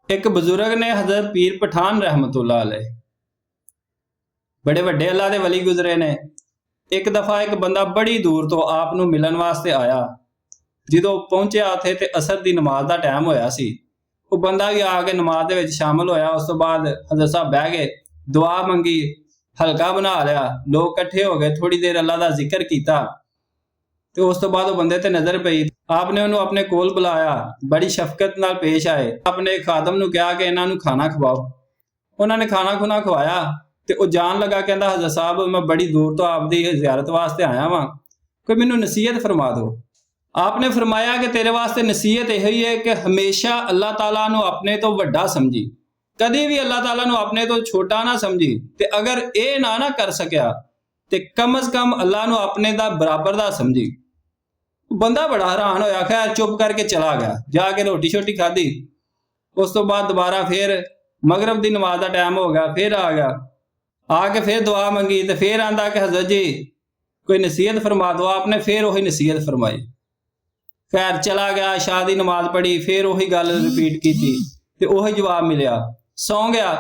एक बुजुर्ग ने हजरत पीर पठान रहमतुल्लाह अलैह बड़े वड्डे अल्लाह दे वली गुजरे ने। एक दफा एक बंदा बड़ी दूर तो आप नूं मिलन वास्ते आया। जो पहुंचा उत्थे ते असर की नमाज का टाइम होया सी। वो बंदा भी आके नमाज दे विच शामिल होया। उस तो बाद हजरत साहब बह गए, दुआ मंगी, हल्का बना लिया, लोग इकट्ठे हो गए, थोड़ी देर अल्लाह का जिक्र किया। तो उस तो बाद वो बंदे ते नजर पई। आपने उन्होंने अपने कोल बुलाया, बड़ी शफकत नाल पेश आए। अपने खादम नूं कहा कि इन्हां नूं खाना खवाओ। उन्होंने खाना खुना खवाया तो वह जान लगा, कहता हजरत साहब मैं बड़ी दूर तो आपकी जियारत वास्ते आया वहाँ, कोई मैनू नसीहत फरमा दो। आपने फरमाया कि तेरे वास्ते नसीहत यही है कि हमेशा अल्लाह ताला नूं अपने तो वड्डा समझी, कदी भी अल्लाह ताला नूं अपने तो छोटा ना समझी। ते अगर ये ना कर सकिया तो कम अज कम अल्लाह नूं अपने दा बराबर दा समझी। बंदा बड़ा हैरान होया, खैर चुप करके चला गया, जाके रोटी शोटी खाधी। उस तो बाद दोबारा फिर मगरब की नमाज का टाइम हो गया, फिर आ गया, आके फिर दुआ मंगी तो फिर आंदा कि हजरत जी कोई नसीहत फरमा दो। आपने फिर वही नसीहत फरमाई। खैर चला गया, शाह दी नमाज पढ़ी, फिर वही गल रिपीट की ते वही जवाब मिलिया, सौ गया।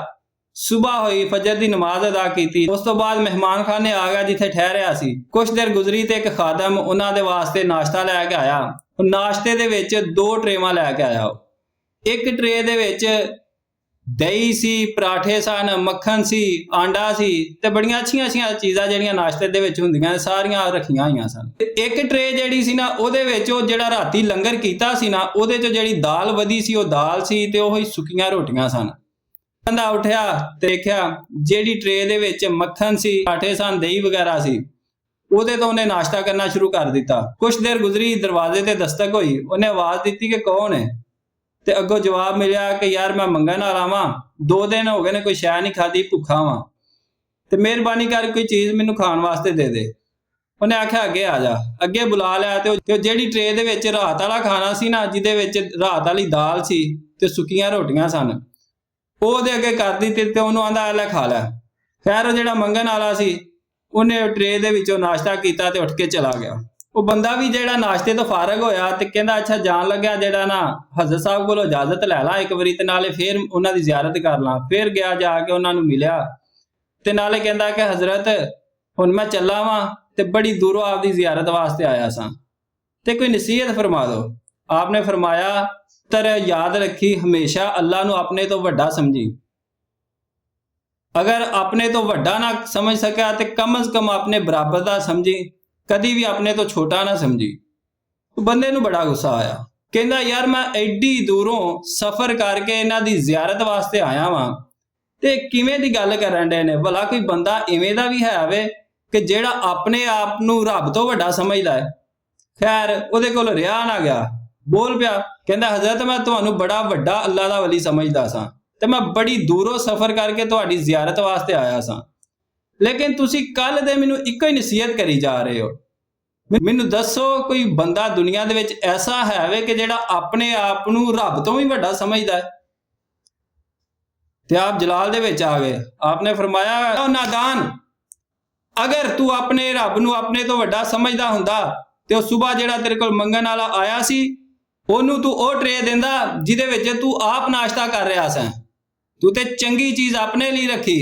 सुबह हुई, फजर की नमाज अदा की। उस तो बाद मेहमान खाने आ गया जिथे ठहरिया सी। कुछ देर गुजरी तो एक खादम उन्होंने वास्ते नाश्ता लैके आया। नाश्ते दे विच 2 ट्रेवां लैके आया। एक ट्रे दे विच दही सी, पराठे सन, मक्खन सी, आंडा सी ते बड़ियां अच्छियां अच्छियां चीज़ां जिहड़ियां नाश्ते दे विच हुंदियां सारियां रखियां होईयां सन। एक ट्रे जिहड़ी सी ना उहदे विच ओह जिहड़ा राती लंगर कीता सी ना उहदे चों जिहड़ी दाल वधी सी ओह दाल सी ते ओही सुक्कियां रोटियां सन। बंदा उठिया ते देखिया जिहड़ी ट्रे दे विच मक्खन सी, पराठे सन, दही वगैरह सी, उहदे तो उन्हें नाश्ता करना शुरू कर दिता। कुछ देर गुजरी, दरवाजे ते दस्तक हुई, उन्हें आवाज़ दी कि कौन है। ते अगों जवाब मिलिया कि यार मैं मंगन वाला वां, 2 दिन हो गए ने कोई शै नहीं खाधी, भुखा वां, ते मेहरबानी कर कोई चीज़ मैनूं खाण वास्ते दे दे। उन्हें आख्या अगे आ जा। अगे बुला लिया ते जिहड़ी ट्रे दे विच रात वाला खाना सी ना, जिहदे विच रात वाली दाल सी ते सुक्कियां रोटियां सन, ਉਹਦੇ ਅੱਗੇ कर दी ते ਉਹਨੂੰ ਆਂਦਾ ਲੈ खा लै। खैर ਜਿਹੜਾ ਮੰਗਣ वाला सी ਉਹਨੇ ट्रे ਦੇ ਵਿੱਚੋਂ नाश्ता ਕੀਤਾ ਤੇ ਉੱਠ के चला गया। ਉਹ ਬੰਦਾ ਵੀ ਜਿਹੜਾ नाश्ते तो फारग होया ਤੇ ਕਹਿੰਦਾ अच्छा जान लग्या ਜਿਹੜਾ ना हजरत साहब ਕੋਲੋਂ इजाजत लै ला एक वारी ते नाले फिर ਉਹਨਾਂ ਦੀ ਜ਼ਿਆਰਤ कर ਲਾਂ। फिर गया जाके ਉਹਨਾਂ ਨੂੰ मिलिया ते नाले कहता कि हजरत हुण मैं चला वां ते बड़ी दूरों आपकी जियारत वास्ते आया सां ते कोई नसीहत फरमा दो। आपने फरमाया तर याद रखी हमेशा अल्लाह नूं अपने तो वड्डा समझी। अगर अपने तो वड्डा ना समझ सकिया तो कम अज कम अपने बराबर दा समझी, कदी भी अपने तो छोटा ना समझी। तो बंदे नूं बड़ा गुस्सा आया, कहंदा यार मैं एडी दूरों सफर करके इन्हां दी जियारत वास्ते आया वां ते किवें दी गल करन डे ने। भला कोई बंदा इवें दा भी है वे कि जिहड़ा अपने आप नूं रब तो वड्डा समझदा है। खैर उहदे कोल रिहा ना गया, बोल पिया, कहंदा हजरत मैं तुहानूं बड़ा वड्डा अल्लाह दा वली समझदा सां ते मैं बड़ी दूरों सफर करके तुहाडी जियारत वास्ते आया सां, लेकिन तुसीं कल दे मैनूं इक्को ही नसीहत करी जा रहे हो। मैनूं दसो कोई बंदा दुनिया दे विच ऐसा है वे कि जिहड़ा अपने आप नूं रब तो भी वड्डा समझदा है। ते आप जलाल दे विच आ गए। आपने फरमाया ओ नादान, अगर तू अपने रब नूं अपने तो वड्डा समझदा हुंदा ते उह सुबह जिहड़ा तेरे कोल मंगण वाला आया सी ਉਹਨੂੰ तू ਉਹ ट्रे ਦਿੰਦਾ ਜਿਹਦੇ ਵਿੱਚ तू आप नाश्ता कर रहा सैं। तू ते चंगी चीज़ अपने लिए रखी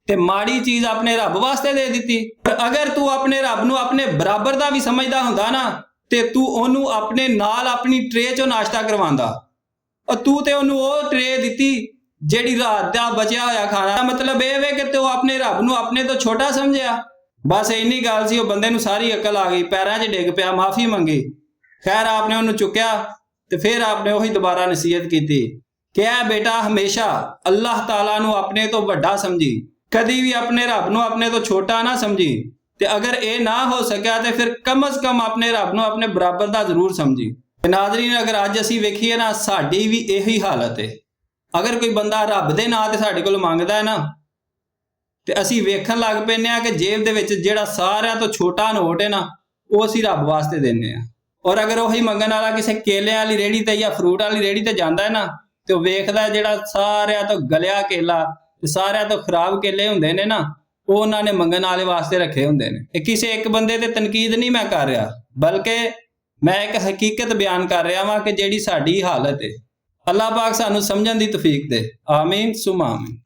ते माड़ी चीज़ अपने रब वास्ते दे दी। पर अगर तू अपने रब नूं अपने बराबर दा भी समझदा हुंदा ना ते तू ਉਹਨੂੰ अपने नाल अपनी ट्रे चों नाश्ता करवांदा। और तू ते ਉਹਨੂੰ ਉਹ ट्रे दित्ती ਜਿਹੜੀ रात दा बचिया होया खाना। मतलब ਇਹ वे कि तू अपने रब नूं अपने तो छोटा समझिया। बस इन्नी गल सी, ਉਹ ਬੰਦੇ ਨੂੰ सारी अकल आ गई, पैरां 'ਚ डिग पिया, माफ़ी मंगी। खैर आपने ਉਹਨੂੰ चुक्या तो फिर आपने वही दोबारा नसीहत की थी कि ऐ बेटा हमेशा अल्लाह ताला नूं अपने तो वड्डा समझी, कदी भी अपने रब नूं अपने तो छोटा ना समझी। ते अगर ये ना हो सकिया तो फिर कम अज कम अपने रब नूं अपने बराबर दा जरूर समझी। नाज़रीन अगर अज असीं वेखीए ना साडी भी यही हालत है। अगर कोई बंदा रब दे नां ते साडे कोल मंगदा है ना ते असीं वेखण लग पैंदे आ कि जेब दे विच जिहड़ा सारिआं तो छोटा नोट है ना वो असीं रब वास्ते दिंदे आ। और अगर वही मंगण वाला किसी केले वाली रेहड़ी ते या फ्रूट वाली रेहड़ी ते जांदा है ना तो वेखदा जिहड़ा सारिआं तो गलिया केला ते सारिआं तो खराब केले हुंदे ने ना वो उन्होंने मंगण वाले वास्ते रखे हुंदे ने। किसी एक बंदे ते तनकीद नहीं मैं कर रहा, बल्कि मैं एक हकीकत बयान कर रहा वां कि जिहड़ी साडी हालत है। ਅੱਲਾਹ ਪਾਕ ਸਾਨੂੰ ਸਮਝਣ ਦੀ ਤੌਫੀਕ ਦੇ। ਆਮੀਨ ਸੁਮਾ ਆਮੀਨ।